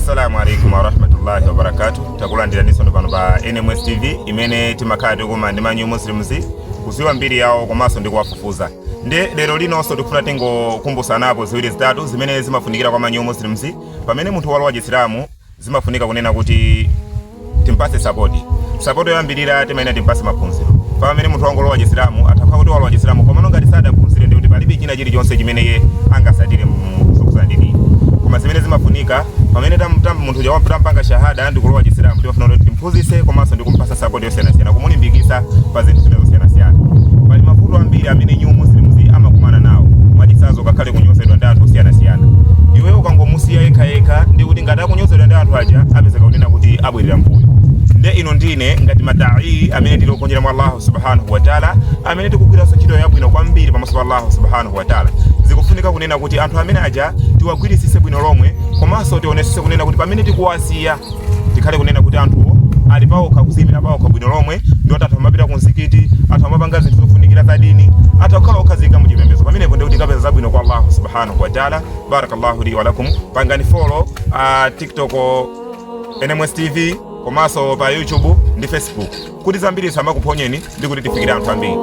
Assalamu alaikum warahmatullahi wabarakatuh. Takulandira nisono pano pa NMS TV imene timakhala tikuma ndi New Muslims kuziwa mbiri yawo komanso ndi kuwafufuza. Nde lero linonso tikufuna tingokumbusanapo ziwiri zitatu zimene zimafunikira kwa New Muslims pamene munthu walowa Chisilamu zimafunika kunena kuti timpase support yoyambirira timaina timpase maphunziro. Pamene munthu wangolowa Chisilamu atakhala kuti walowa Chisilamu koma ngati sadaphunzire ndi kuti palibe china chilichonse chimene iye angasatire mukufufuza ndini. Koma zimene zimafunika pamene munthu tampanga shahada ndi kulowa Chisilamu timafuna kuti timphunzitse komanso ndi kumpasa support yosiyanasiyana kumulimbikitsa pa zinthu zina zosiyanasiyana. Pali mavuto ambiri amene New Muslims amakumana nawo mwachisazo kakhale kunyozedwa ndi anthu osiyanasiyana. Iwe ukangomusiya yekha ndi kuti ngati akunyozedwa ndi anthu aja apezeka kunena kuti abwerera mbuyo. Nde ino ndine ngati madai amene tilokonjera mwa Allah subhanahu wa ta'ala amene tikugwiranso ntchito yabwino kwambiri pamaso pa Allah subhanahu wa ta'ala. Zikufunika kunena kuti anthu amene aja tiwagwirisise bwino lomwe komanso tionesese kunena kuti pamene tikuwasiya tikhale kunena kuti anthuwo ali pawokha kuzimira pawokha bwino lomwe ndi kuti anthu amapita ku mzikiti, anthu amapanga zinthu zofunikira za dini, anthu akhala okhazika mu chipembedzo pamenepo ndi kuti kapeza zabwino kwa Allah subhanahu wa ta'ala. Barakallahu li wa lakum. Pangani follow TikTok NMS TV komanso pa YouTube ndi Facebook kuti zambiri samakuponyeni ndi kuti tifikire anthu ambiri.